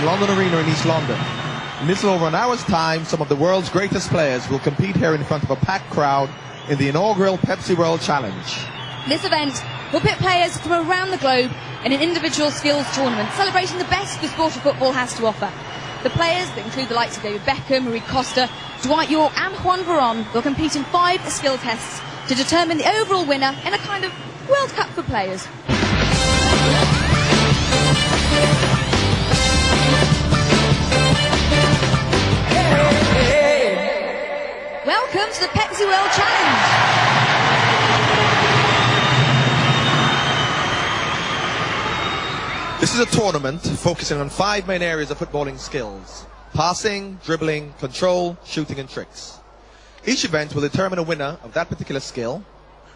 the London Arena in East London. In little over an hour's time, some of the world's greatest players will compete here in front of a packed crowd in the inaugural Pepsi World Challenge. This event will pit players from around the globe in an individual skills tournament, celebrating the best the sport of football has to offer. The players, that include the likes of David Beckham, Rui Costa, Dwight York and Juan Veron, will compete in 5 skill tests to determine the overall winner in a kind of World Cup for players. Welcome to the Pepsi World Challenge. This is a tournament focusing on 5 main areas of footballing skills: passing, dribbling, control, shooting and tricks. Each event will determine a winner of that particular skill,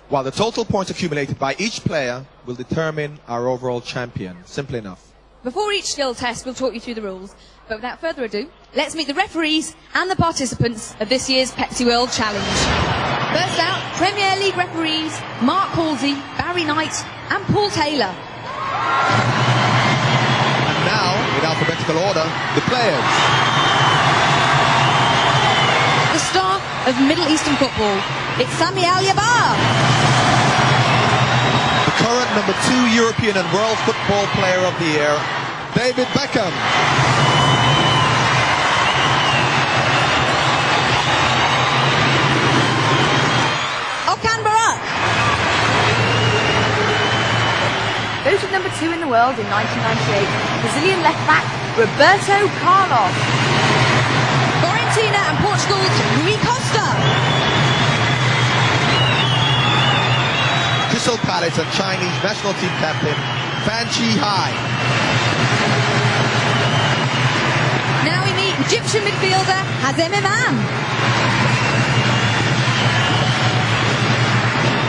while the total points accumulated by each player will determine our overall champion. Simple enough. Before each skill test, we'll talk you through the rules. But without further ado, let's meet the referees and the participants of this year's Pepsi World Challenge. First out, Premier League referees Mark Halsey, Barry Knight and Paul Taylor. And now, in alphabetical order, the players. The star of Middle Eastern football, it's Sami Al-Yabar. The current number 2 European and World Football Player of the Year, David Beckham. Okan Barak. Voted number 2 in the world in 1998, Brazilian left-back Roberto Carlos. Fiorentina and Portugal's Rui Costa. Crystal Palace and Chinese national team captain Fan Chi-hai. Now we meet Egyptian midfielder Hazem Imam.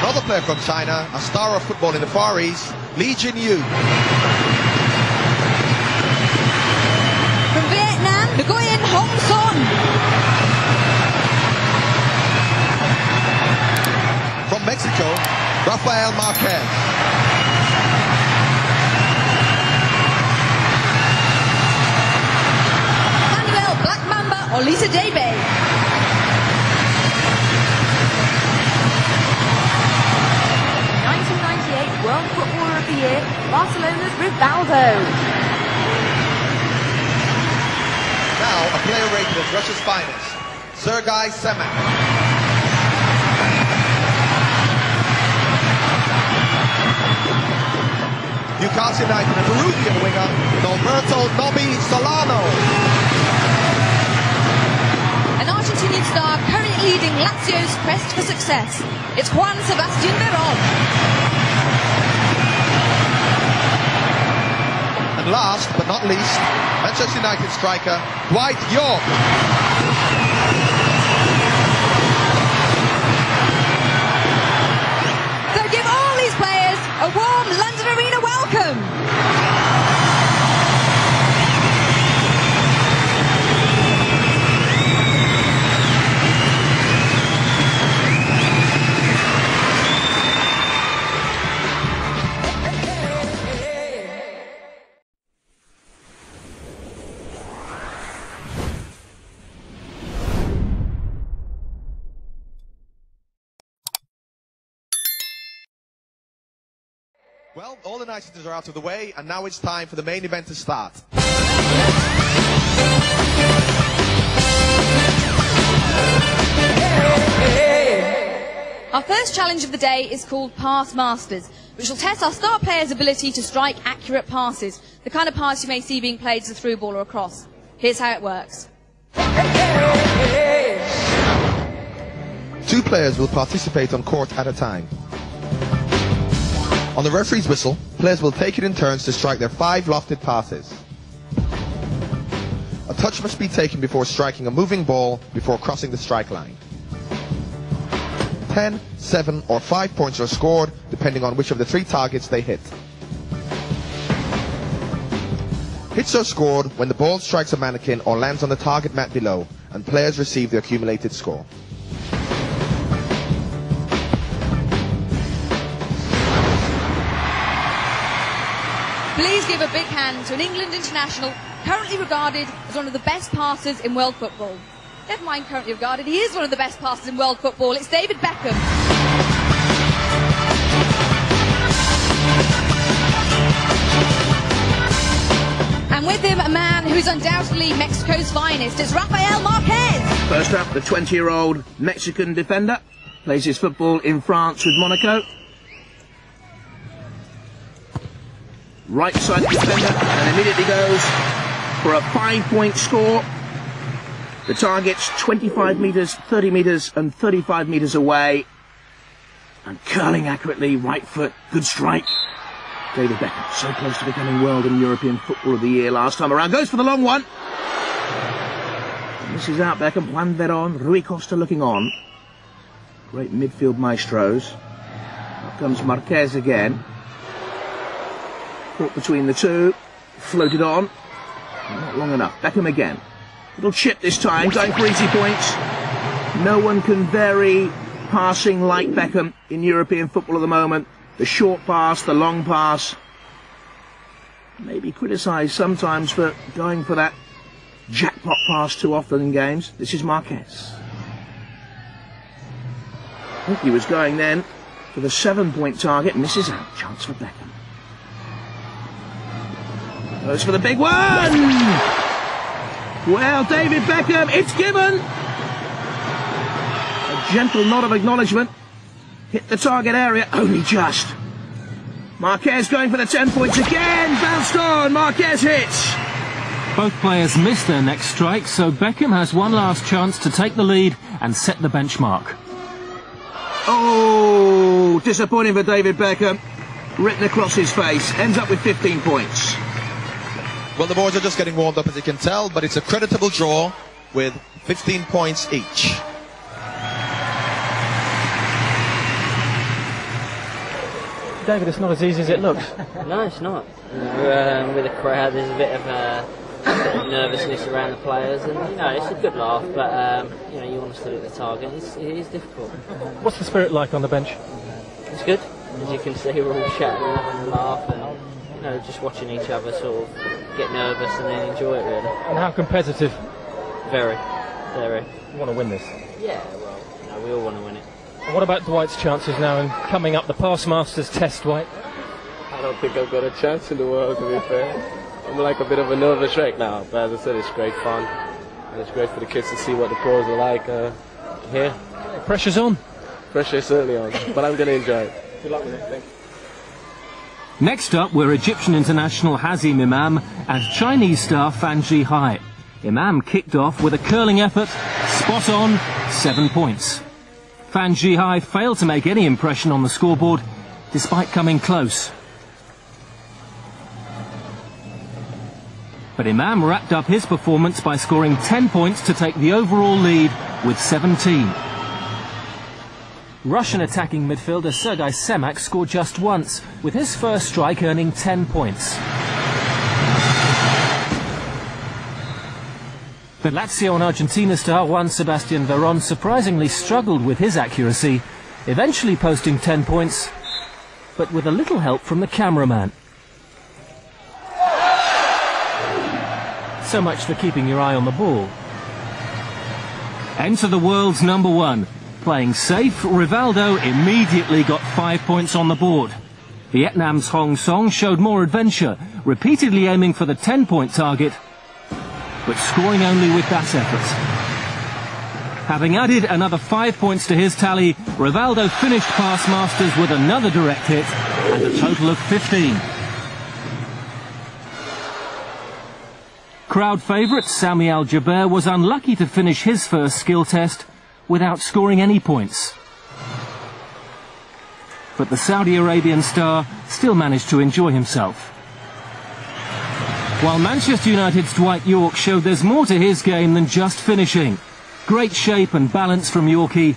Another player from China, a star of football in the Far East, Lee Jin-yu. From Vietnam, Nguyen Hong Son. From Mexico, Rafael Marquez. Manuel Black Mamba Olisa Debe. 1998 World Footballer of the Year, Barcelona's Rivaldo. Now, a player rated as Russia's finest, Sergei Semak. Newcastle United and Peruvian winger, Norberto Nobby Solano. An Argentinian star currently leading Lazio's quest for success. It's Juan Sebastian Veron. And last but not least, Manchester United striker Dwight York. So give all these players a warm London Arena welcome. Well, all the niceties are out of the way, and now it's time for the main event to start. Our first challenge of the day is called Pass Masters, which will test our star players' ability to strike accurate passes, the kind of pass you may see being played as a through ball or a cross. Here's how it works. 2 players will participate on court at a time. On the referee's whistle, players will take it in turns to strike their 5 lofted passes. A touch must be taken before striking a moving ball before crossing the strike line. 10, 7 or 5 points are scored depending on which of the 3 targets they hit. Hits are scored when the ball strikes a mannequin or lands on the target mat below, and players receive the accumulated score. Please give a big hand to an England international, currently regarded as one of the best passers in world football. Never mind currently regarded, he is one of the best passers in world football. It's David Beckham. And with him, a man who's undoubtedly Mexico's finest. It's Rafael Marquez. First up, the 20-year-old Mexican defender. Plays his football in France with Monaco. Right side defender, and immediately goes for a 5-point score. The target's 25 metres, 30 metres and 35 metres away. And curling accurately, right foot, good strike. David Beckham, so close to becoming World and European Football of the Year last time around. Goes for the long one. And this is out Beckham, Juan Veron, Rui Costa looking on. Great midfield maestros. Up comes Marquez again. Caught between the two. Floated on. Not long enough. Beckham again. Little chip this time, going for easy points. No one can vary passing like Beckham in European football at the moment. The short pass, the long pass. Maybe criticised sometimes for going for that jackpot pass too often in games. This is Marquez. I think he was going then for the 7-point target. Misses out. Chance for Beckham. Goes for the big one! Well, David Beckham, it's given! A gentle nod of acknowledgement. Hit the target area, only just. Marquez going for the 10 points again! Bounced on, Marquez hits! Both players missed their next strike, so Beckham has one last chance to take the lead and set the benchmark. Oh, disappointing for David Beckham. Written across his face, ends up with 15 points. Well, the boys are just getting warmed up, as you can tell, but it's a creditable draw with 15 points each. David, it's not as easy as it looks. No, it's not. With the crowd, there's a bit of nervousness around the players, and it's a good laugh. But you want to still hit the target. It is difficult. What's the spirit like on the bench? It's good. As you can see, we're all chatting and having a laugh, and just watching each other sort of get nervous and then enjoy it really. And how competitive? Very, very. You want to win this? Yeah, well, we all want to win it. And what about Dwight's chances now in coming up the Pass Masters test, Dwight? I don't think I've got a chance in the world, to be fair. I'm like a bit of a nervous wreck now, but as I said, it's great fun. And it's great for the kids to see what the pros are like here. Pressure's on? Pressure is certainly on, but I'm going to enjoy it. Good luck with it, thank you. Next up were Egyptian international Hazim Imam and Chinese star Fan Zhihai. Imam kicked off with a curling effort, spot on, 7 points. Fan Zhihai failed to make any impression on the scoreboard, despite coming close. But Imam wrapped up his performance by scoring 10 points to take the overall lead with 17. Russian attacking midfielder Sergei Semak scored just once, with his first strike earning 10 points. But Lazio and Argentina star Juan Sebastian Veron surprisingly struggled with his accuracy, eventually posting 10 points, but with a little help from the cameraman. So much for keeping your eye on the ball. Enter the world's number one. Playing safe, Rivaldo immediately got 5 points on the board. Vietnam's Hồng Sơn showed more adventure, repeatedly aiming for the 10-point target, but scoring only with that effort. Having added another 5 points to his tally, Rivaldo finished Pass Masters with another direct hit and a total of 15. Crowd favourite Sami Al-Jaber was unlucky to finish his first skill test without scoring any points. But the Saudi Arabian star still managed to enjoy himself. While Manchester United's Dwight Yorke showed there's more to his game than just finishing. Great shape and balance from Yorkie.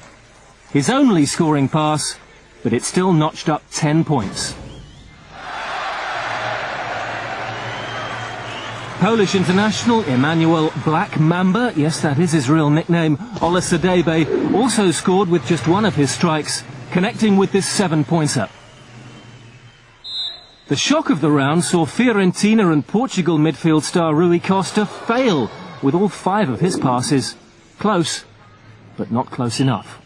His only scoring pass, but it still notched up 10 points. Polish international Emmanuel Black Mamba, yes that is his real nickname, Olasadebe, also scored with just one of his strikes, connecting with this 7-pointer. The shock of the round saw Fiorentina and Portugal midfield star Rui Costa fail with all 5 of his passes. Close, but not close enough.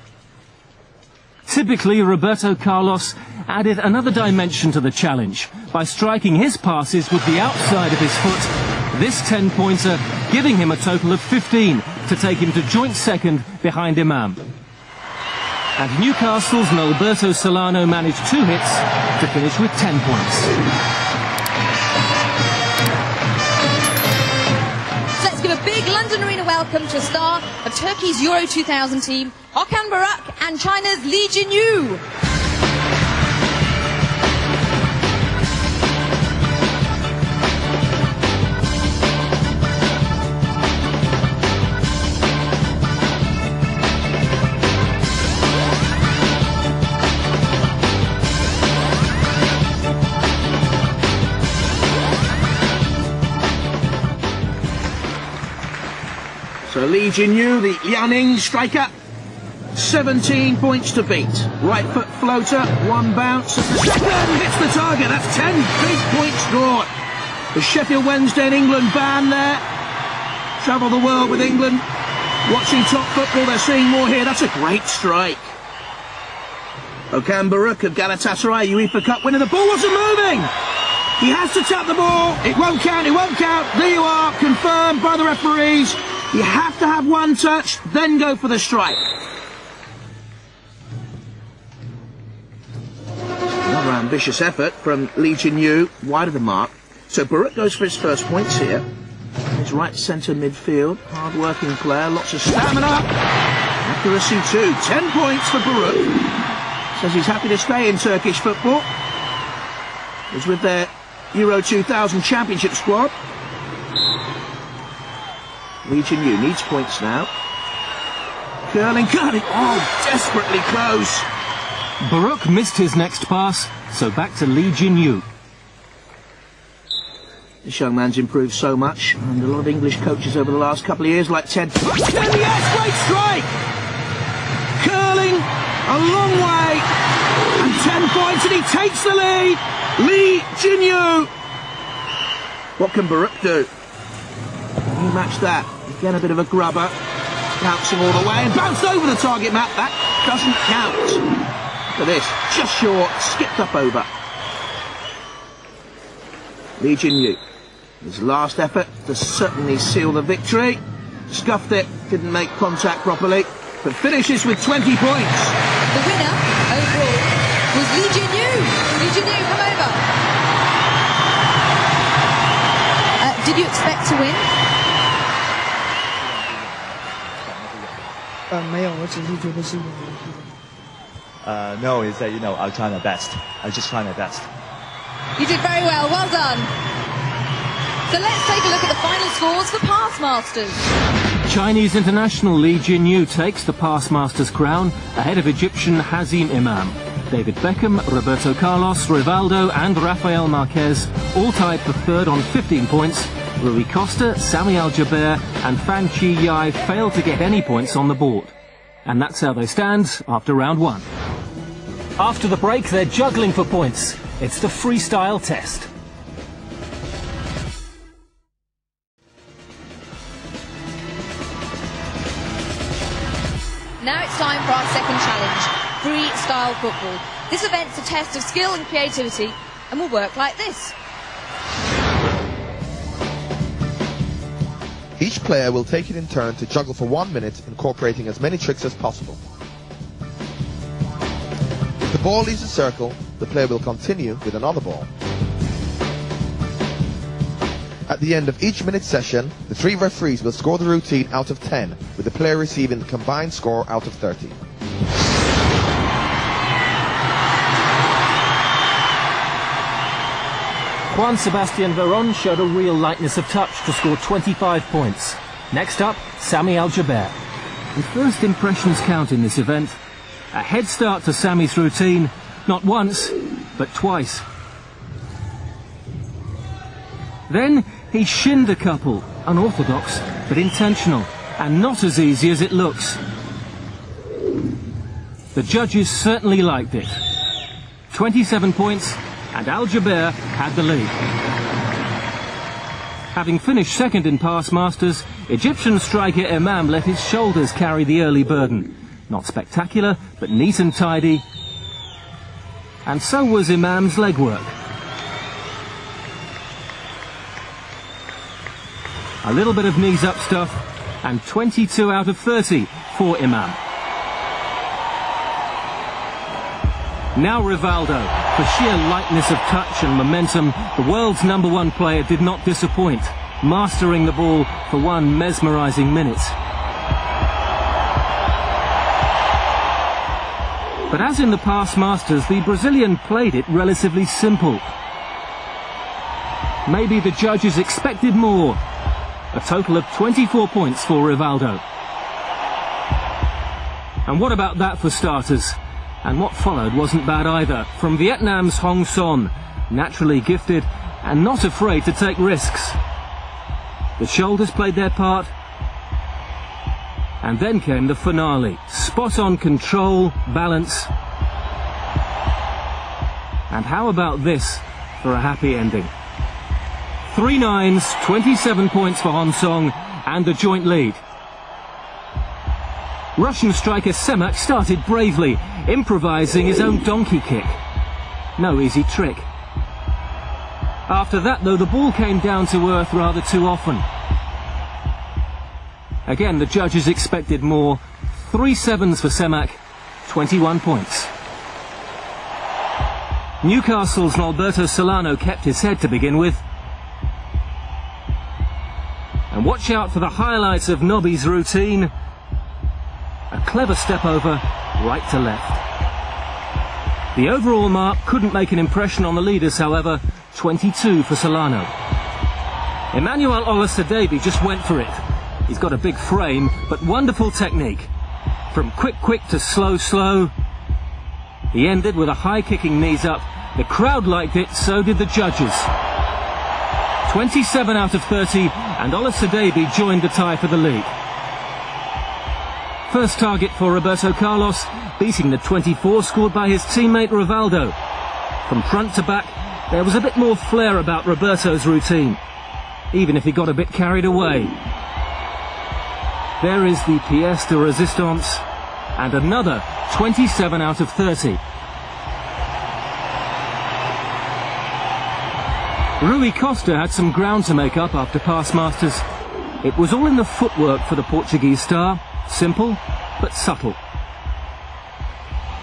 Typically, Roberto Carlos added another dimension to the challenge by striking his passes with the outside of his foot. This 10-pointer giving him a total of 15 to take him to joint second behind Imam. And Newcastle's Nalberto Solano managed 2 hits to finish with 10 points. So let's give a big London Arena welcome to a star of Turkey's Euro 2000 team, Okan Buruk, and China's Lee Jinyu. So Lee Jinyu, the Liaoning striker, 17 points to beat. Right foot floater, 1 bounce at the second, hits the target. That's 10 big points scored. The Sheffield Wednesday and England band there. Travel the world with England. Watching top football, they're seeing more here. That's a great strike. Okan Buruk of Galatasaray, UEFA Cup winner. The ball wasn't moving. He has to tap the ball. It won't count, it won't count. There you are, confirmed by the referees. You have to have 1 touch, then go for the strike. Another ambitious effort from Lee Jinyu, wide of the mark. So Buruk goes for his first points here. His right centre midfield, hard-working player, lots of stamina. Accuracy too, 10 points for Buruk. Says he's happy to stay in Turkish football. He's with their Euro 2000 Championship squad. Lee Jinyu needs points now. Curling, oh, desperately close. Buruk missed his next pass, so back to Lee Jinyu. This young man's improved so much, and a lot of English coaches over the last couple of years, like Ted. Yes, great strike! Curling, a long way, and 10 points, and he takes the lead. Lee Jinyu. What can Buruk do? Can he match that? Again, a bit of a grubber, bouncing all the way, and bounced over the target map. That doesn't count. Look at this, just short, skipped up over. Lee Jinyu, his last effort to certainly seal the victory. Scuffed it, didn't make contact properly, but finishes with 20 points. The winner, overall, was Lee Jinyu. Lee Jinyu, come over. Did you expect to win? No, it's that, I'll try my best. I'll just try my best. You did very well, well done. So let's take a look at the final scores for Pass Masters. Chinese international Lee Jinyu takes the Pass Masters crown ahead of Egyptian Hazim Imam. David Beckham, Roberto Carlos, Rivaldo and Rafael Marquez all tied for third on 15 points. Rui Costa, Sami Al-Jaber and Fan Chi Yai failed to get any points on the board. And that's how they stand after round 1. After the break, they're juggling for points. It's the freestyle test. Now it's time for our second challenge, freestyle football. This event's a test of skill and creativity and will work like this. Each player will take it in turn to juggle for 1 minute, incorporating as many tricks as possible. If the ball leaves the circle, the player will continue with another ball. At the end of each minute session, the 3 referees will score the routine out of 10, with the player receiving the combined score out of 30. Juan Sebastian Veron showed a real lightness of touch to score 25 points. Next up, Sami Al-Jaber. The first impressions count in this event. A head start to Sami's routine, not once, but twice. Then he shinned a couple, unorthodox, but intentional, and not as easy as it looks. The judges certainly liked it. 27 points, and Al Jaber had the lead. Having finished second in pass masters, Egyptian striker Imam let his shoulders carry the early burden. Not spectacular, but neat and tidy. And so was Imam's legwork. A little bit of knees up stuff, and 22 out of 30 for Imam. Now Rivaldo. For sheer lightness of touch and momentum, the world's #1 player did not disappoint, mastering the ball for one mesmerising minute. But as in the past masters, the Brazilian played it relatively simple. Maybe the judges expected more. A total of 24 points for Rivaldo. And what about that for starters? And what followed wasn't bad either. From Vietnam's Hồng Sơn, naturally gifted and not afraid to take risks. The shoulders played their part. And then came the finale. Spot-on control, balance. And how about this for a happy ending? 3 nines, 27 points for Hồng Sơn and the joint lead. Russian striker Semak started bravely, improvising his own donkey kick. No easy trick. After that, though, the ball came down to earth rather too often. Again, the judges expected more. 3 sevens for Semak, 21 points. Newcastle's Alberto Solano kept his head to begin with. And watch out for the highlights of Nobby's routine. A clever step over, right to left. The overall mark couldn't make an impression on the leaders, however, 22 for Solano. Emmanuel Olasadebe just went for it. He's got a big frame, but wonderful technique. From quick to slow. He ended with a high kicking knees up. The crowd liked it, so did the judges. 27 out of 30, and Olasadebe joined the tie for the lead. First target for Roberto Carlos, beating the 24 scored by his teammate Rivaldo. From front to back, there was a bit more flair about Roberto's routine, even if he got a bit carried away. There is the pièce de résistance, and another 27 out of 30. Rui Costa had some ground to make up after pass masters. It was all in the footwork for the Portuguese star. Simple, but subtle.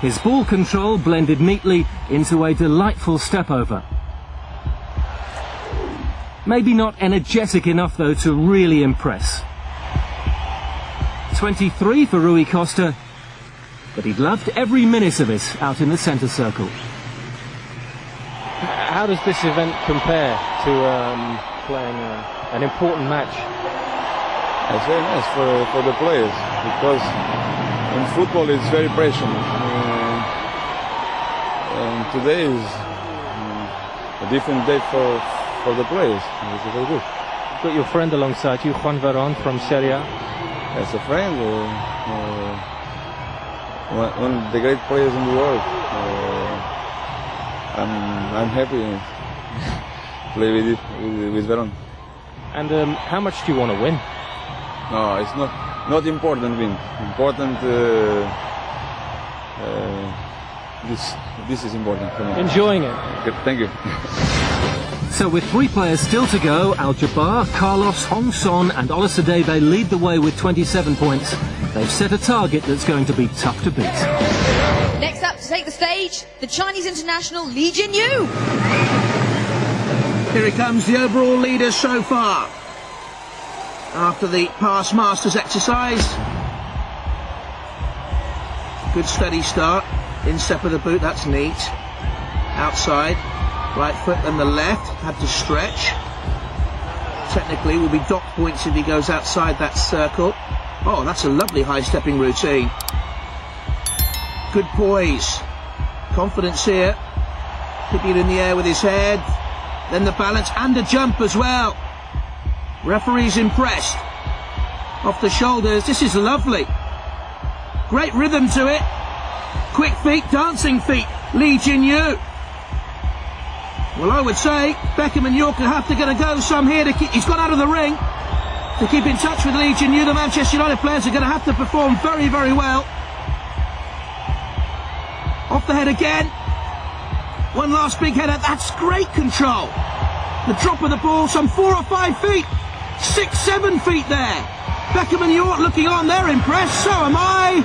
His ball control blended neatly into a delightful step over. Maybe not energetic enough, though, to really impress. 23 for Rui Costa, but he loved every minute of it out in the centre circle. How does this event compare to playing an important match? It's very nice for the players, because in football it's very pressure. And today is a different day for the players. It's very good. You've got your friend alongside you, Juan Veron from Serie A. As a friend, one of the great players in the world. I'm happy to play with Veron. And how much do you want to win? No, it's not important win. Important. This is important for me. Enjoying it. Good, thank you. So with 3 players still to go, Al Jaber, Carlos, Hồng Sơn and Olasadebe lead the way with 27 points. They've set a target that's going to be tough to beat. Next up to take the stage, the Chinese international Li Jinyu. Here he comes, the overall leader so far. After the pass masters exercise. Good steady start. Instep of the boot, that's neat. Outside. Right foot and the left. Had to stretch. Technically will be docked points if he goes outside that circle. Oh, that's a lovely high stepping routine. Good poise. Confidence here. Keeping it in the air with his head. Then the balance and a jump as well. Referee's impressed. Off the shoulders. This is lovely. Great rhythm to it. Quick feet, dancing feet. Li Jinyu. Well, I would say Beckham and York are have to go some here to keep. He's gone out of the ring to keep in touch with Legion U. The Manchester United players are going to have to perform very, very well. Off the head again. One last big header. That's great control. The drop of the ball, some 4 or 5 feet, 6, 7 feet there. Beckham and York looking on. They're impressed. So am I.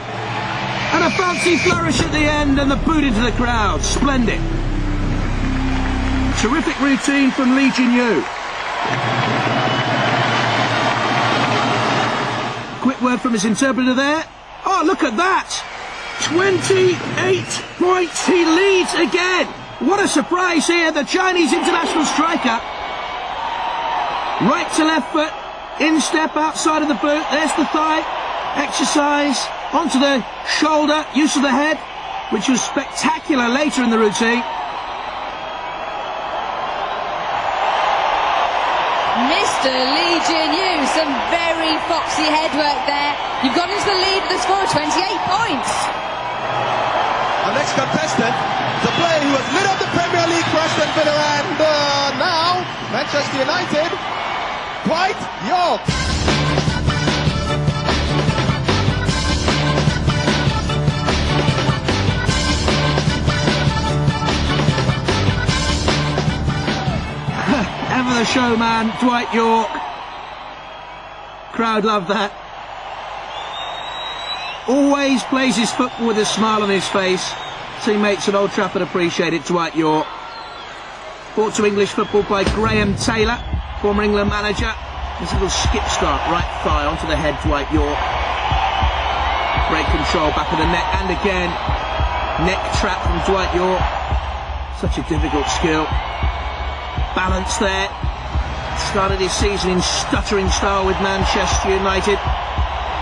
And a fancy flourish at the end, and the boot into the crowd. Splendid. Terrific routine from Legion U. Quick word from his interpreter there. Oh, look at that. 28 points. He leads again. What a surprise here. The Chinese international striker. Right to left foot. Instep outside of the boot. There's the thigh. Exercise. Onto the shoulder. Use of the head, which was spectacular later in the routine. Mr. Legion U, some very foxy headwork there. You've gone into the lead with a score of 28 points. Our next contestant, the player who has lit up the Premier League for Aston Villa and now Manchester United, Dwight York. Ever the showman, Dwight York. Crowd love that. Always plays his football with a smile on his face. Teammates at Old Trafford appreciate it, Dwight York. Brought to English football by Graham Taylor, former England manager. This little skip start, right thigh onto the head, Dwight York. Great control, back of the neck, and again. Neck trap from Dwight York. Such a difficult skill. Balance there. Started his season in stuttering style with Manchester United.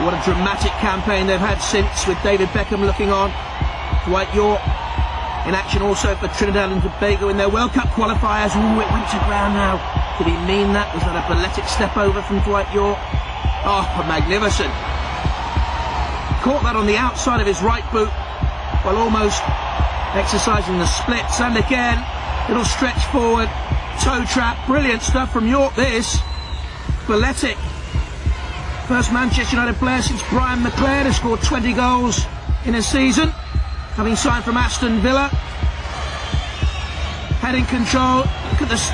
What a dramatic campaign they've had since, with David Beckham looking on. Dwight York in action also for Trinidad and Tobago in their World Cup qualifiers. Ooh, it went to ground now. Did he mean that? Was that a balletic step over from Dwight York? Oh, magnificent. Caught that on the outside of his right boot while almost exercising the splits. And again, little stretch forward. Toe trap, brilliant stuff from York this. Balletic. First Manchester United player since Brian McLeod has scored 20 goals in a season, having signed from Aston Villa. Heading control,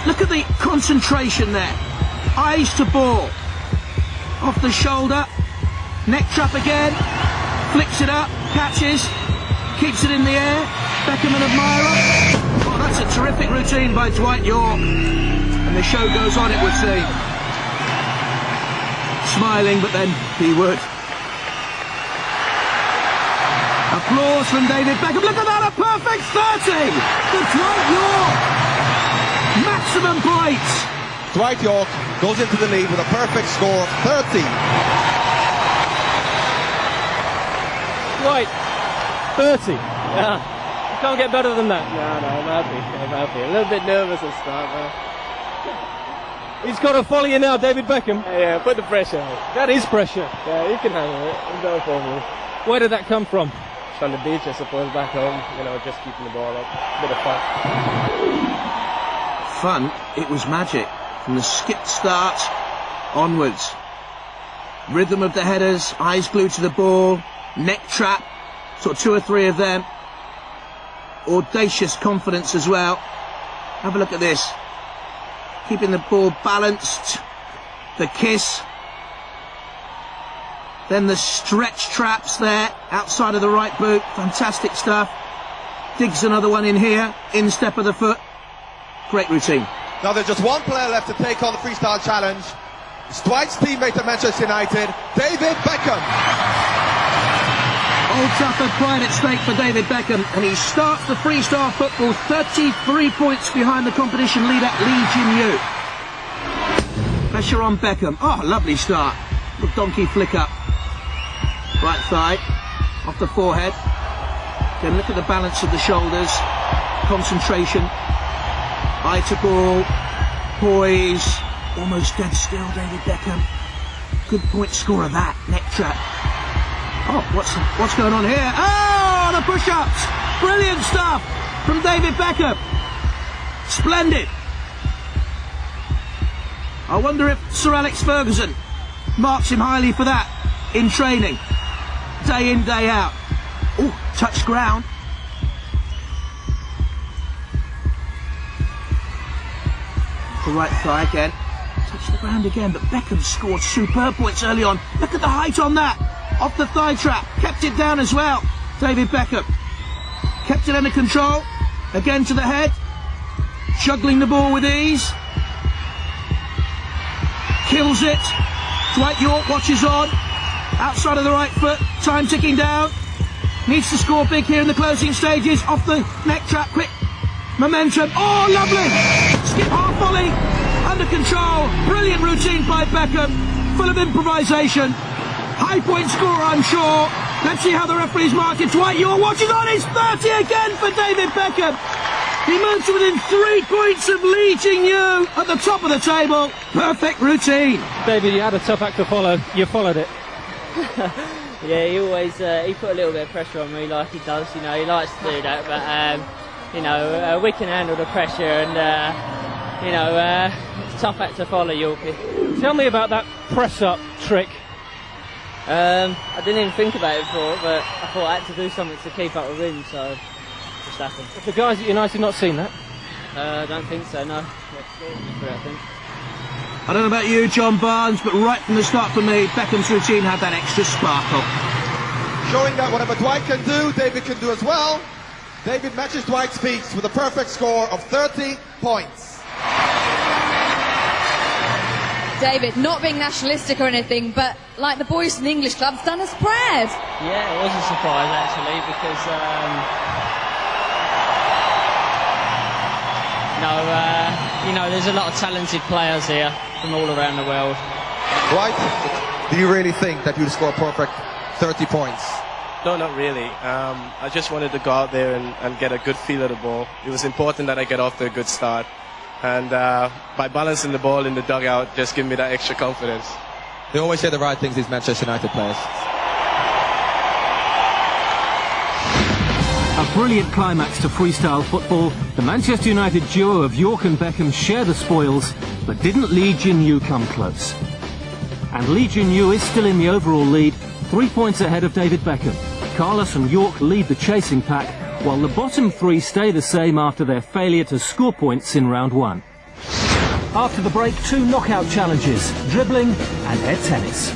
look at the concentration there. Eyes to ball. Off the shoulder, neck trap again, flicks it up, catches, keeps it in the air. Beckham and admirer. Oh, that's a terrific routine by Dwight York. And the show goes on, it would seem. Smiling, but then he would. Applause from David Beckham. Look at that, a perfect 30 for Dwight York. Maximum points. Dwight York goes into the lead with a perfect score of 30. Dwight, 30. Yeah. Can't get better than that. No, I'm happy. A little bit nervous at start, man. He's got to follow you now, David Beckham. Yeah, put the pressure on. That is pressure. Yeah, you can handle it. No problem. Where did that come from? On the beach, I suppose, back home. You know, just keeping the ball up. Bit of fun. Fun? It was magic. From the skip start onwards. Rhythm of the headers, eyes glued to the ball, neck trap, sort of 2 or 3 of them. Audacious confidence as well. Have a look at this. Keeping the ball balanced. The kiss. Then the stretch traps there, outside of the right boot. Fantastic stuff. Digs another one in here. Instep of the foot. Great routine. Now there's just one player left to take on the freestyle challenge. It's Dwight's teammate at Manchester United, David Beckham. Old Trafford pride at stake for David Beckham, and he starts the freestyle football 33 points behind the competition leader Legion U. Pressure on Beckham. Oh, lovely start. Little donkey flick up. Right thigh, off the forehead. Then look at the balance of the shoulders. Concentration. Eye to ball. Poise. Almost dead still, David Beckham. Good point score of that. Neck trap. Oh, what's going on here? Oh, the push-ups! Brilliant stuff from David Beckham. Splendid! I wonder if Sir Alex Ferguson marks him highly for that in training. Day in, day out. Oh, touched ground. The right thigh again. Touched the ground again, but Beckham scored superb points early on. Look at the height on that. Off the thigh trap. Kept it down as well. David Beckham. Kept it under control. Again to the head. Juggling the ball with ease. Kills it. Dwight York watches on. Outside of the right foot. Time ticking down. Needs to score big here in the closing stages. Off the neck trap. Quick momentum. Oh, lovely. Skip half volley. Under control. Brilliant routine by Beckham. Full of improvisation. High point scorer, I'm sure. Let's see how the referees mark it. Dwight York watches on. It's 30 again for David Beckham. He moves to within 3 points of leading you at the top of the table. Perfect routine. David, you had a tough act to follow. You followed it. Yeah, he always he put a little bit of pressure on me, like he does. You know, he likes to do that, but you know, we can handle the pressure, and you know, tough act to follow, Yorkie. Tell me about that press-up trick. I didn't even think about it before, but I thought I had to do something to keep up with him, so it just happened. Have the guys at United not seen that? I don't think so, no. I don't know about you, John Barnes, but right from the start for me, Beckham's routine had that extra sparkle. Showing that whatever Dwight can do, David can do as well. David matches Dwight's feats with a perfect score of 30 points. David, not being nationalistic or anything, but like the boys from the English club's done us proud. Yeah, it was a surprise actually, because you know, there's a lot of talented players here from all around the world. Dwight, do you really think that you'd score a perfect 30 points? No, not really. I just wanted to go out there and get a good feel of the ball. It was important that I get off to a good start. And by balancing the ball in the dugout, just give me that extra confidence. They always say the right things, these Manchester United players. A brilliant climax to freestyle football. The Manchester United duo of York and Beckham share the spoils, but didn't Lee Jin-Yu come close? And Lee Jin-Yu is still in the overall lead, 3 points ahead of David Beckham. Carlos and York lead the chasing pack, while the bottom three stay the same after their failure to score points in round one. After the break, 2 knockout challenges, dribbling and head tennis.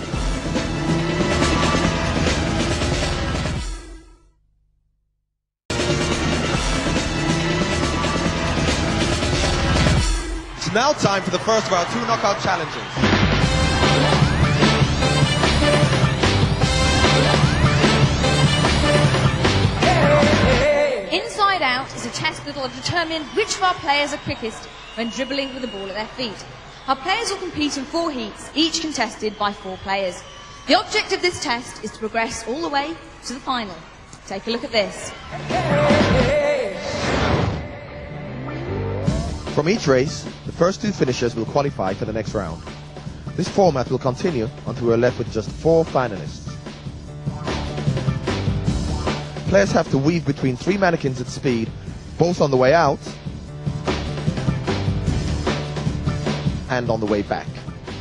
It's now time for the first of our 2 knockout challenges. Inside Out is a test that will determine which of our players are quickest when dribbling with the ball at their feet. Our players will compete in 4 heats, each contested by 4 players. The object of this test is to progress all the way to the final. Take a look at this. From each race, the first 2 finishers will qualify for the next round. This format will continue until we are left with just 4 finalists. Players have to weave between 3 mannequins at speed, both on the way out and on the way back,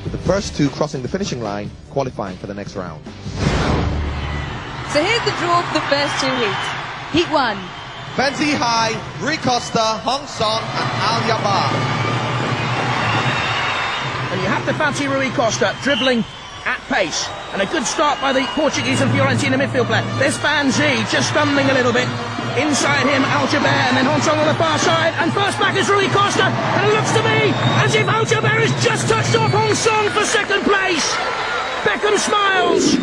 with the first 2 crossing the finishing line, qualifying for the next round. So here's the draw for the first 2 heats. Heat 1. Benzi Hai, Rui Costa, Hong Son and Al Yabar. And you have to fancy Rui Costa dribbling at pace. And a good start by the Portuguese and Fiorentina midfield player. There's Banzi just stumbling a little bit. Inside him, Al-Jaber, and then Hong Song on the far side. And first back is Rui Costa. And it looks to me as if Al-Jaber has just touched off Hong Song for second place. Beckham smiles.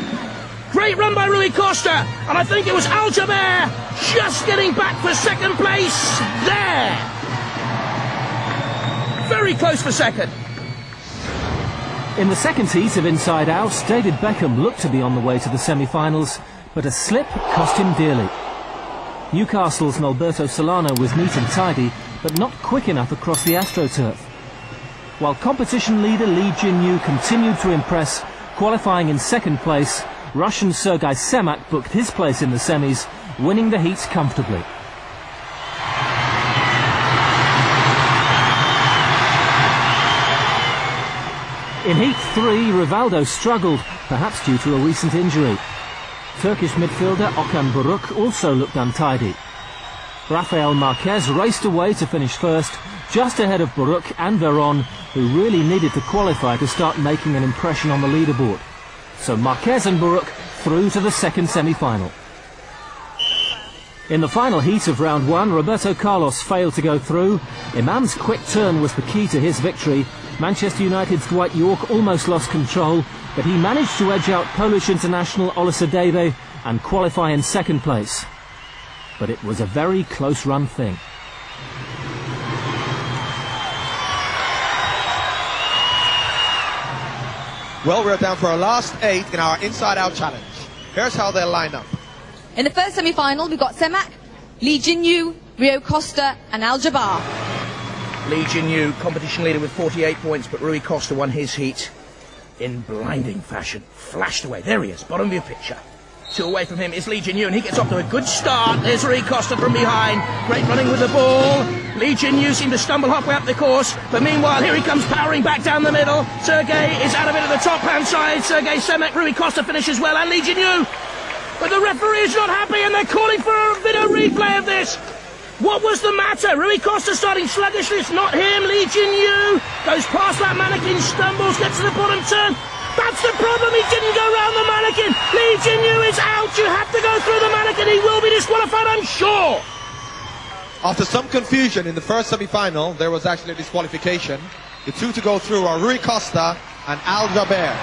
Great run by Rui Costa. And I think it was Al-Jaber just getting back for second place there. Very close for second. In the second heat of Inside Out, David Beckham looked to be on the way to the semi-finals, but a slip cost him dearly. Newcastle's Alberto Solano was neat and tidy, but not quick enough across the AstroTurf. While competition leader Lee Jin-Yu continued to impress, qualifying in second place, Russian Sergei Semak booked his place in the semis, winning the heats comfortably. In Heat 3, Rivaldo struggled, perhaps due to a recent injury. Turkish midfielder Okan Buruk also looked untidy. Rafael Marquez raced away to finish first, just ahead of Buruk and Veron, who really needed to qualify to start making an impression on the leaderboard. So Marquez and Buruk through to the second semi-final. In the final heat of round 1, Roberto Carlos failed to go through. Imam's quick turn was the key to his victory. Manchester United's Dwight Yorke almost lost control, but he managed to edge out Polish international Olusadebe and qualify in second place. But it was a very close-run thing. Well, we're down for our last 8 in our inside-out challenge. Here's how they'll line up. In the first semi-final, we've got Semak, Lee Jin-yu, Rio Costa and Al-Jabbar. Lee Jin-yu, competition leader with 48 points, but Rui Costa won his heat in blinding fashion. Flashed away. There he is, bottom of your picture. 2 away from him is Lee Jin-yu, and he gets off to a good start. There's Rui Costa from behind. Great running with the ball. Lee Jin-yu seemed to stumble halfway up the course, but meanwhile, here he comes powering back down the middle. Sergei is out of it at the top-hand side. Sergei Semek, Rui Costa finishes well, and Lee Jin-yu. But the referee is not happy, and they're calling for a video replay of this. What was the matter? Rui Costa starting sluggishly. It's not him. Lee Jin-yu goes past that mannequin, stumbles, gets to the bottom turn. That's the problem. He didn't go round the mannequin. Lee Jin-yu is out. You have to go through the mannequin. He will be disqualified, I'm sure. After some confusion in the first semi-final, there was actually a disqualification. The 2 to go through are Rui Costa and Al-Jabbar.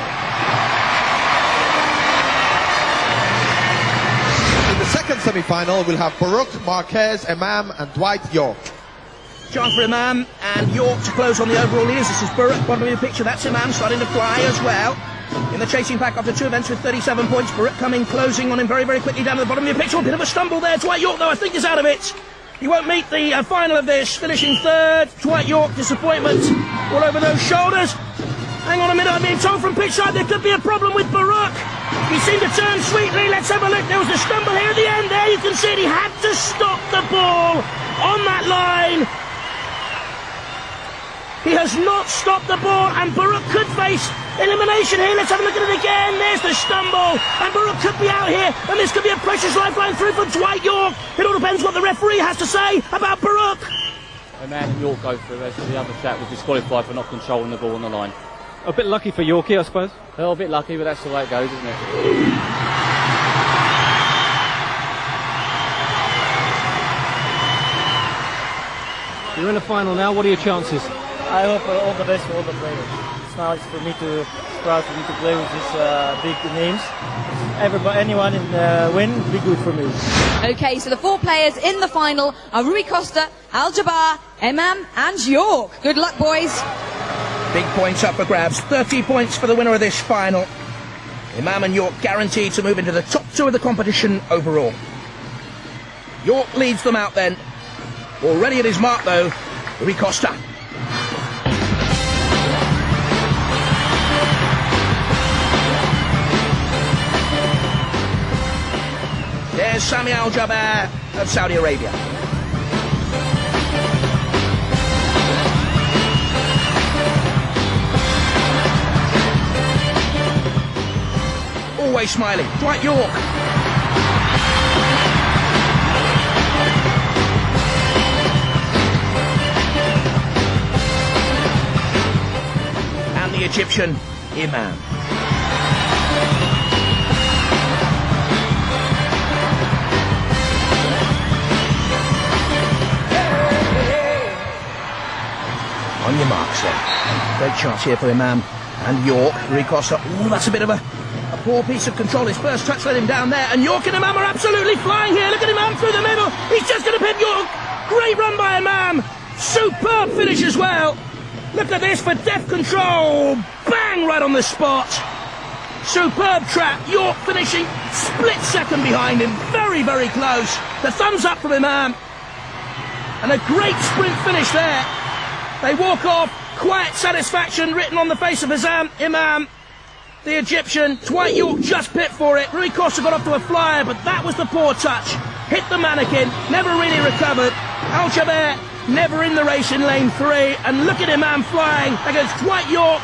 In the second semi-final, we'll have Buruk, Marquez, Imam and Dwight Yorke. Chance for Imam and Yorke to close on the overall leaders. This is Buruk, bottom of your picture. That's Imam starting to fly as well. In the chasing pack after 2 events with 37 points. Buruk coming, closing on him very, very quickly down to the bottom of your picture. A bit of a stumble there. Dwight Yorke, though, I think is out of it. He won't meet the final of this, finishing 3rd. Dwight Yorke, disappointment all over those shoulders. Hang on a minute, I'm being told from pitch side there could be a problem with Buruk. He seemed to turn sweetly. Let's have a look. There was a stumble here at the end. There you can see it. He had to stop the ball on that line. He has not stopped the ball, and Buruk could face elimination here. Let's have a look at it again. There's the stumble, and Buruk could be out here, and this could be a precious lifeline through for Dwight Yorke. It all depends what the referee has to say about Buruk. A man in Yorke go through, as the other chap was disqualified for not controlling the ball on the line. A bit lucky for Yorke, I suppose. Well, a bit lucky, but that's the way it goes, isn't it? You're in the final now. What are your chances? I hope all the best for all the players. It's nice for me to proud for me to play with these big names. Everybody, anyone in the win, be good for me. Okay, so the 4 players in the final are Rui Costa, Al-Jabbar, Imam and Yorke. Good luck, boys. Big points up for grabs. 30 points for the winner of this final. Imam and Yorke guaranteed to move into the top 2 of the competition overall. Yorke leads them out then. Already at his mark though, Rui Costa. There's Sami Al-Jabbar of Saudi Arabia. Always smiling, Dwight Yorke. And the Egyptian, Imam. On your marks then. Great chance here for Imam and Yorke. Rui Costa. Ooh, that's a bit of a poor piece of control. His first touch let him down there. And Yorke and Imam are absolutely flying here. Look at Imam through the middle. He's just going to pin Yorke. Great run by Imam. Superb finish as well. Look at this for deft control. Bang, right on the spot. Superb trap. Yorke finishing split second behind him. Very, very close. The thumbs up from Imam. And a great sprint finish there. They walk off, quiet satisfaction written on the face of Imam, the Egyptian. Dwight Yorke just pipped for it. Rui Costa got off to a flyer, but that was the poor touch. Hit the mannequin, never really recovered. Al-Jabbar never in the race in lane 3. And look at Imam flying. There goes Dwight Yorke.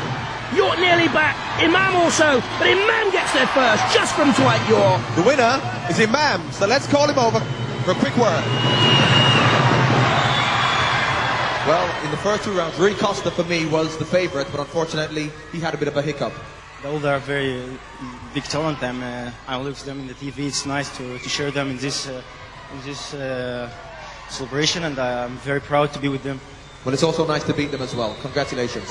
York nearly back. Imam also, but Imam gets there first, just from Dwight York. The winner is Imam, so let's call him over for a quick word. Well, in the first 2 rounds, Rui Costa for me was the favourite, but unfortunately he had a bit of a hiccup. All they are very big talent, and I look at them in the TV. It's nice to share them in this celebration, and I'm very proud to be with them. Well, it's also nice to beat them as well. Congratulations.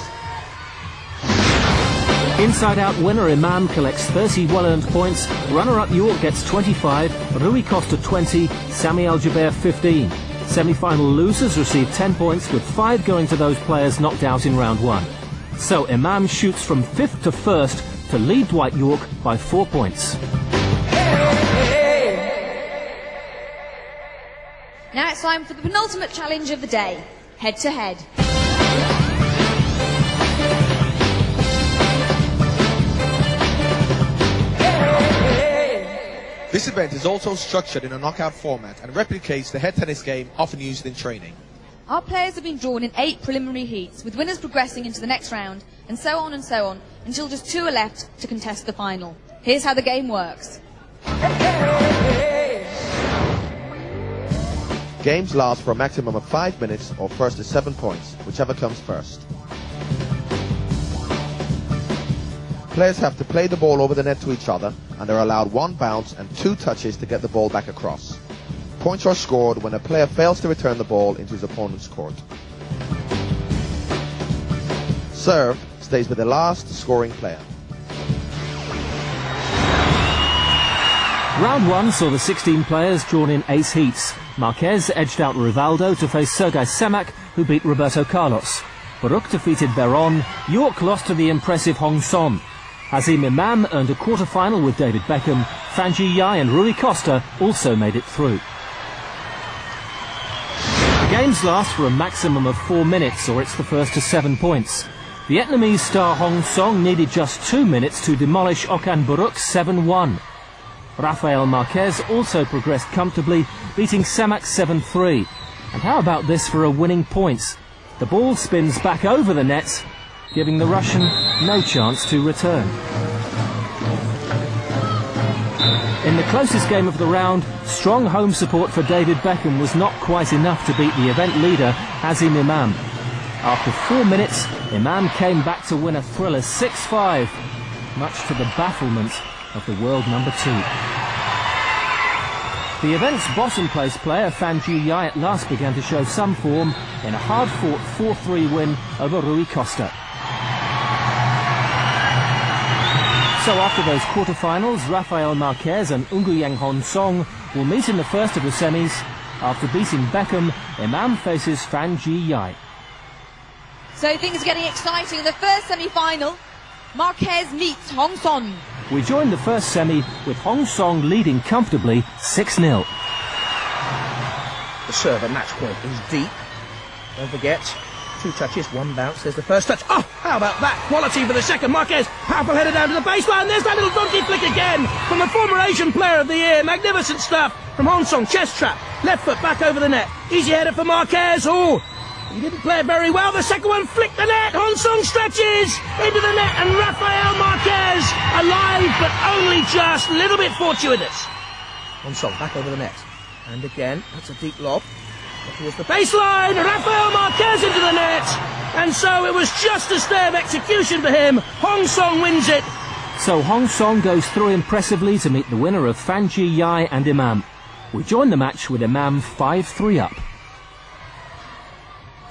Inside-out winner Imam collects 30 well-earned points. Runner-up York gets 25, Rui Costa 20, Sami Al-Jaber 15. Semi-final losers receive 10 points, with 5 going to those players knocked out in round 1. So Imam shoots from 5th to 1st to lead Dwight York by 4 points. Now it's time for the penultimate challenge of the day, head-to-head. This event is also structured in a knockout format and replicates the head tennis game often used in training. Our players have been drawn in 8 preliminary heats, with winners progressing into the next round, and so on, until just 2 are left to contest the final. Here's how the game works. Games last for a maximum of 5 minutes or first to 7 points, whichever comes first. Players have to play the ball over the net to each other, and they're allowed 1 bounce and 2 touches to get the ball back across. Points are scored when a player fails to return the ball into his opponent's court. Serve stays with the last scoring player. Round 1 saw the 16 players drawn in ace heats. Marquez edged out Rivaldo to face Sergei Semak, who beat Roberto Carlos. Baruch defeated Veron. York lost to the impressive Hong Son. Hazim Imam earned a quarter-final with David Beckham. Fan Ji-yai and Rui Costa also made it through. The games last for a maximum of 4 minutes, or it's the first to 7 points. The Vietnamese star Hong Song needed just 2 minutes to demolish Okan Baruch 7-1. Rafael Marquez also progressed comfortably, beating Semak 7-3. And how about this for a winning points? The ball spins back over the nets, giving the Russian no chance to return. In the closest game of the round, strong home support for David Beckham was not quite enough to beat the event leader, Hazim Imam. After 4 minutes, Imam came back to win a thriller 6-5, much to the bafflement of the world number 2. The event's bottom-place player, Fan Ji-yai, at last began to show some form in a hard-fought 4-3 win over Rui Costa. So after those quarter-finals, Rafael Marquez and Nguyen Hong Song will meet in the first of the semis. After beating Beckham, Imam faces Fan Ji-yai. So things are getting exciting in the first semi-final. Marquez meets Hong Son. We joined the first semi with Hong Song leading comfortably 6-0. The serve at match point is deep. Don't forget, 2 touches, 1 bounce. There's the first touch. Oh, how about that? Quality for the second. Marquez, powerful header down to the baseline. There's that little donkey flick again from the former Asian Player of the Year. Magnificent stuff from Hong Song. Chest trap, left foot back over the net. Easy header for Marquez. Oh, he didn't play it very well. The second one flicked the net. Hong Song stretches into the net, and Rafael Marquez alive, but only just a little bit fortuitous. Hong Song back over the net. And again, that's a deep lob. Towards the baseline, Rafael Marquez into the net. And so it was just a stay of execution for him. Hong Song wins it. So Hong Song goes through impressively to meet the winner of Fan Ji-yai and Imam. We join the match with Imam 5-3 up.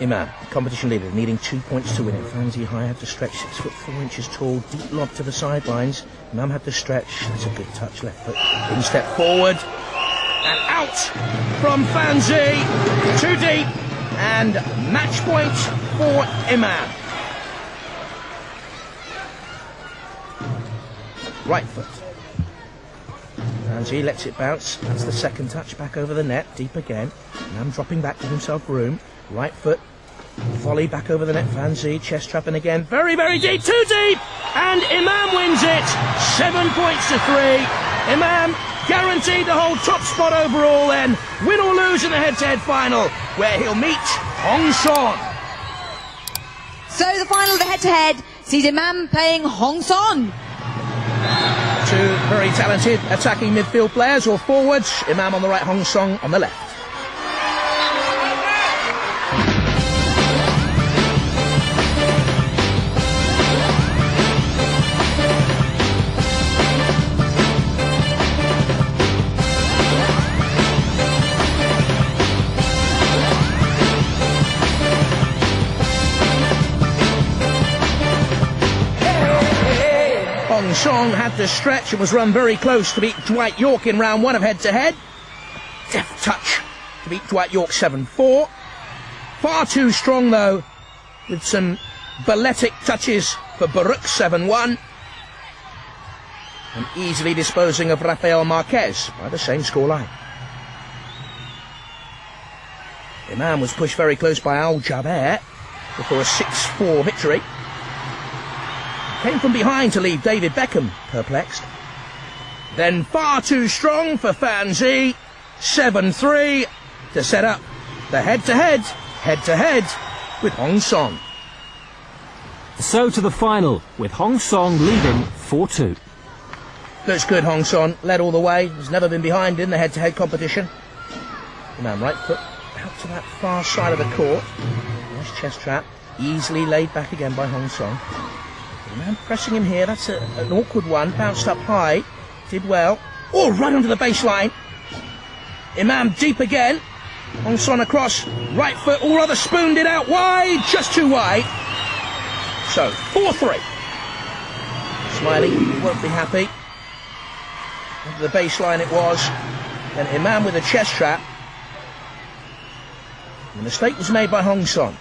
Imam, competition leader, needing 2 points to win it. Fan Ji-yai had to stretch, 6'4" tall, deep lob to the sidelines. Imam had to stretch. That's a good touch, left foot. In step forward. And out from Fan Ji. Too deep. And match point for Imam. Right foot. Fan Ji lets it bounce. That's the second touch back over the net. Deep again. Imam dropping back, give himself room. Right foot. Volley back over the net. Fan Ji chest trapping again. Very, very deep. Too deep. And Imam wins it. 7 points to 3. Imam guaranteed to hold top spot overall then. Win or lose in the head-to-head final, where he'll meet Hong Song. So the final of the head-to-head sees Imam playing Hong Son. Two very talented attacking midfield players or forwards. Imam on the right, Hong Song on the left. Hong Song had to stretch and was run very close to beat Dwight York in round one of head-to-head. Deft touch to beat Dwight York 7-4. Far too strong, though, with some balletic touches for Baruch 7-1. And easily disposing of Rafael Marquez by the same scoreline. Imam was pushed very close by Al Jaber before a 6-4 victory. Came from behind to leave David Beckham perplexed. Then far too strong for Fanzi, 7-3 to set up the head-to-head with Hong Song. So to the final, with Hong Song leading 4-2. Looks good, Hong Song, led all the way, has never been behind in the head-to-head competition. Imam right foot out to that far side of the court. Nice chest trap, easily laid back again by Hong Song. Imam pressing him here, that's an awkward one, bounced up high, did well. Oh, right onto the baseline. Imam deep again. Hong Son across, right foot, all rather spooned it out wide, just too wide. So, 4-3. Smiling, he won't be happy. Onto the baseline it was. And Imam with a chest trap. The mistake was made by Hong Son.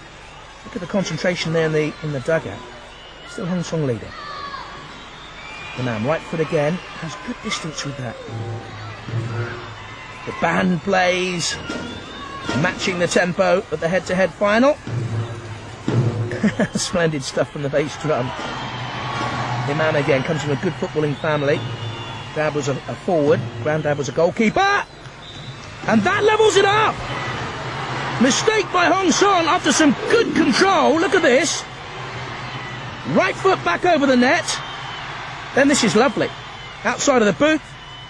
Look at the concentration there in the dugout. Still Hong Song leading. Imam right foot again, has good distance with that. The band plays, matching the tempo of the head-to-head final. Splendid stuff from the bass drum. Imam again comes from a good footballing family. Dad was a forward, Granddad was a goalkeeper. And that levels it up! Mistake by Hong Song after some good control. Look at this. Right foot back over the net. Then this is lovely. Outside of the boot.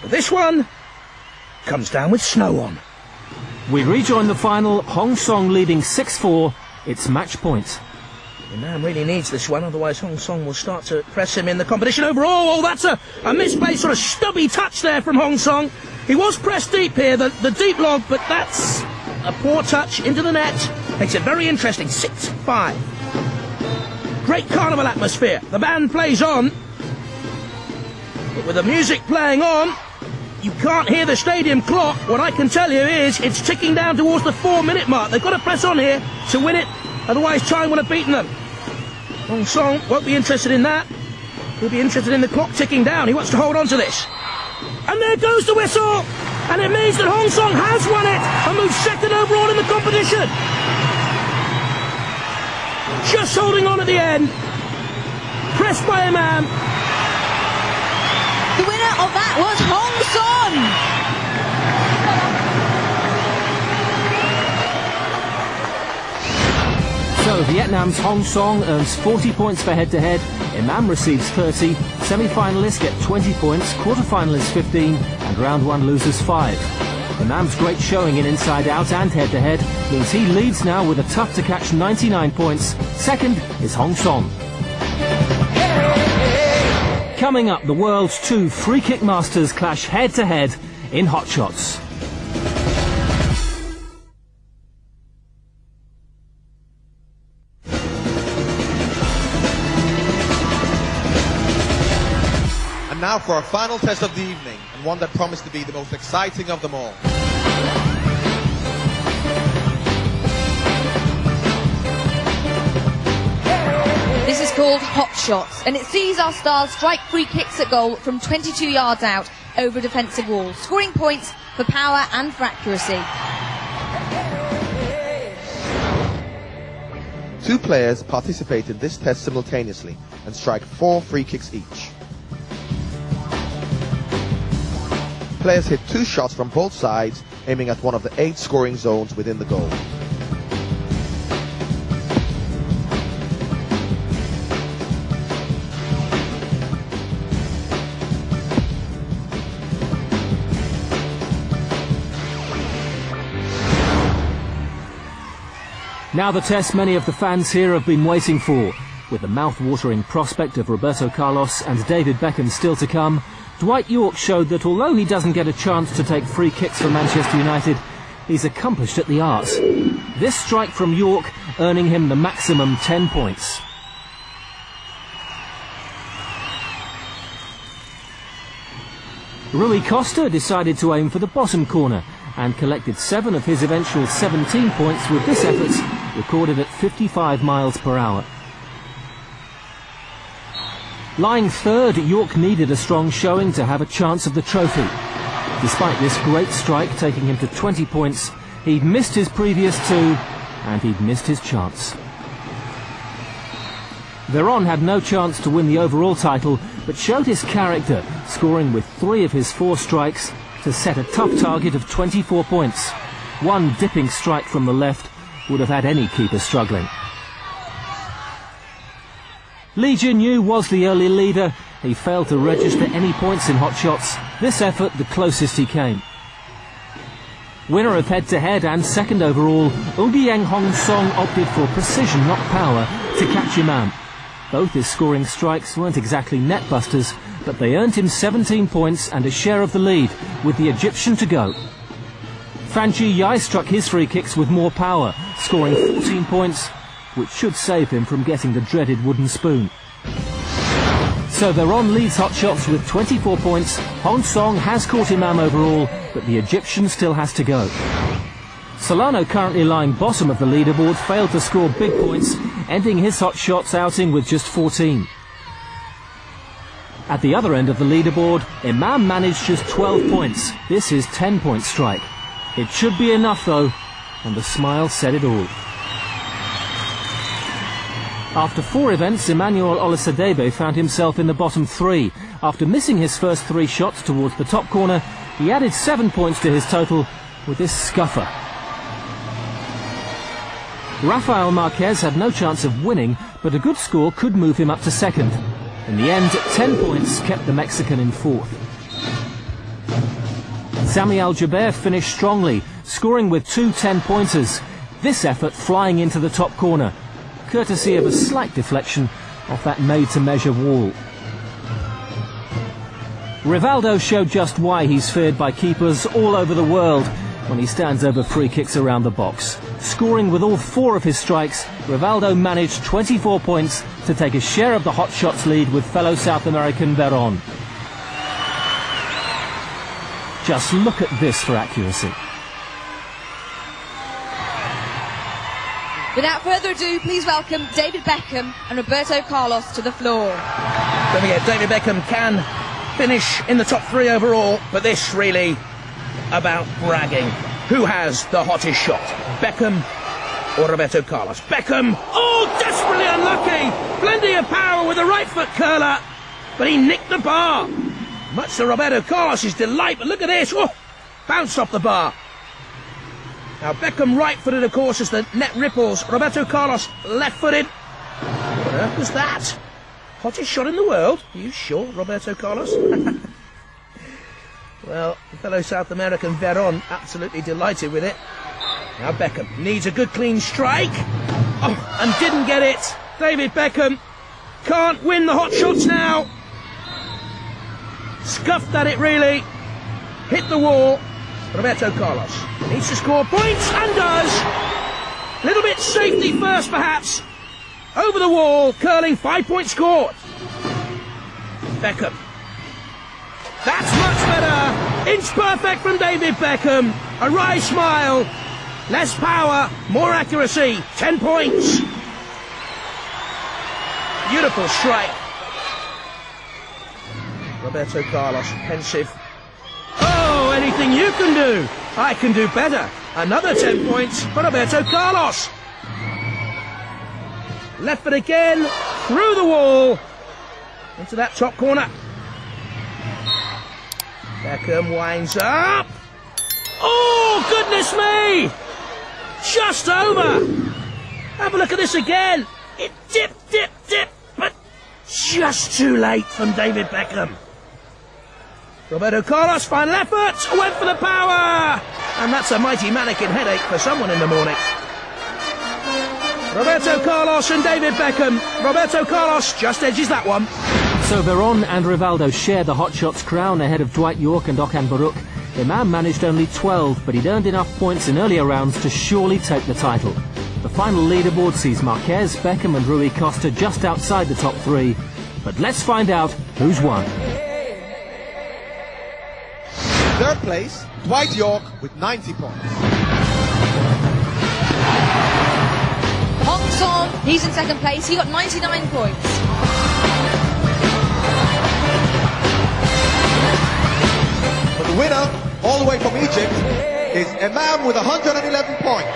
But this one comes down with snow on. We rejoin the final, Hong Song leading 6-4. It's match point. Imam really needs this one, otherwise Hong Song will start to press him in the competition overall. Oh, that's a misplaced sort of stubby touch there from Hong Song. He was pressed deep here, the deep log, but that's a poor touch into the net. Makes it very interesting. 6-5. Great carnival atmosphere. The band plays on. But with the music playing on, you can't hear the stadium clock. What I can tell you is it's ticking down towards the 4-minute mark. They've got to press on here to win it. Otherwise, time will have beaten them. Hong Song won't be interested in that. He'll be interested in the clock ticking down. He wants to hold on to this. And there goes the whistle. And it means that Hong Song has won it and moves second overall in the competition. Just holding on at the end. Pressed by Imam. The winner of that was Hong Song. So Vietnam's Hong Song earns 40 points for head-to-head. Imam receives 30. Semi-finalists get 20 points. Quarter-finalists 15. And round one losers 5. Imam's great showing in inside-out and head-to-head means he leads now with a tough-to-catch 99 points. Second is Hong Song. Coming up, the world's two free-kick masters clash head-to-head in Hot Shots. And now for our final test of the evening, and one that promised to be the most exciting of them all. This is called Hot Shots, and it sees our stars strike free kicks at goal from 22 yards out over a defensive wall, scoring points for power and for accuracy. Two players participate in this test simultaneously and strike 4 free kicks each. Players hit 2 shots from both sides, aiming at one of the 8 scoring zones within the goal. Now the test many of the fans here have been waiting for. With the mouth-watering prospect of Roberto Carlos and David Beckham still to come, Dwight Yorke showed that although he doesn't get a chance to take free kicks for Manchester United, he's accomplished at the art. This strike from Yorke earning him the maximum 10 points. Rui Costa decided to aim for the bottom corner and collected 7 of his eventual 17 points with this effort recorded at 55 miles per hour. Lying third, Yorke needed a strong showing to have a chance of the trophy. Despite this great strike taking him to 20 points, he'd missed his previous 2 and he'd missed his chance. Veron had no chance to win the overall title, but showed his character, scoring with 3 of his 4 strikes to set a tough target of 24 points. One dipping strike from the left would have had any keeper struggling. Lee Jin-Yu was the early leader. He failed to register any points in hot shots. This effort the closest he came. Winner of head-to-head and second overall, Ugiyang Hong Song opted for precision, not power, to catch Imam. Both his scoring strikes weren't exactly net busters, but they earned him 17 points and a share of the lead, with the Egyptian to go. Fan Ji-Yai struck his free kicks with more power, scoring 14 points, which should save him from getting the dreaded wooden spoon. So Veron leads hot shots with 24 points. Hong Song has caught Imam overall, but the Egyptian still has to go. Solano, currently lying bottom of the leaderboard, failed to score big points, ending his hot shots outing with just 14. At the other end of the leaderboard, Imam managed just 12 points. This is 10-point strike. It should be enough though, and the smile said it all. After 4 events, Emmanuel Olusadebe found himself in the bottom 3. After missing his first 3 shots towards the top corner, he added 7 points to his total with this scuffer. Rafael Marquez had no chance of winning, but a good score could move him up to second. In the end, 10 points kept the Mexican in 4th. Sami Al-Jaber finished strongly, scoring with 2 10-pointers. This effort flying into the top corner, courtesy of a slight deflection off that made-to-measure wall. Rivaldo showed just why he's feared by keepers all over the world when he stands over free kicks around the box. Scoring with all 4 of his strikes, Rivaldo managed 24 points to take a share of the hot shots lead with fellow South American Veron. Just look at this for accuracy. Without further ado, please welcome David Beckham and Roberto Carlos to the floor. Don't forget, David Beckham can finish in the top 3 overall, but this really about bragging. Who has the hottest shot, Beckham or Roberto Carlos? Beckham! Oh, desperately unlucky! Plenty of power with the right foot curler, but he nicked the bar. Much to Roberto Carlos' delight, but look at this! Oh, bounced off the bar. Now Beckham right-footed, of course, as the net ripples. Roberto Carlos left-footed. What on earth was that? Hottest shot in the world? Are you sure, Roberto Carlos? Well, the fellow South American Veron absolutely delighted with it. Now Beckham needs a good clean strike. Oh, and didn't get it. David Beckham can't win the hot shots now. Scuffed at it, really. Hit the wall. Roberto Carlos needs to score points and does. A little bit safety first, perhaps. Over the wall, curling, 5-point scored. Beckham. That's much better. Inch perfect from David Beckham. A wry smile. Less power, more accuracy. 10 points. Beautiful strike. Roberto Carlos, pensive. Oh, anything you can do. I can do better. Another 10 points for Roberto Carlos. Left foot again, through the wall, into that top corner. Beckham winds up. Oh, goodness me! Just over. Have a look at this again. It dipped, but just too late from David Beckham. Roberto Carlos, final effort, went for the power! And that's a mighty mannequin headache for someone in the morning. Roberto Carlos and David Beckham. Roberto Carlos just edges that one. So Veron and Rivaldo shared the Hotshots crown ahead of Dwight Yorke and Okan Buruk. Imam managed only 12, but he'd earned enough points in earlier rounds to surely take the title. The final leaderboard sees Marquez, Beckham and Rui Costa just outside the top 3. But let's find out who's won. Third place, Dwight Yorke with 90 points. Hong Son, he's in second place, he got 99 points. But the winner, all the way from Egypt, is Imam with 111 points.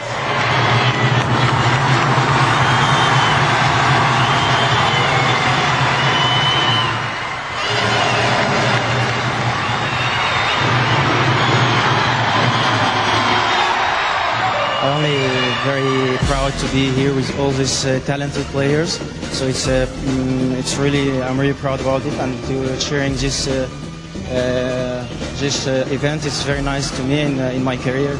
I'm only very proud to be here with all these talented players. So it's really, I'm really proud about it, and to sharing this event is very nice to me in my career.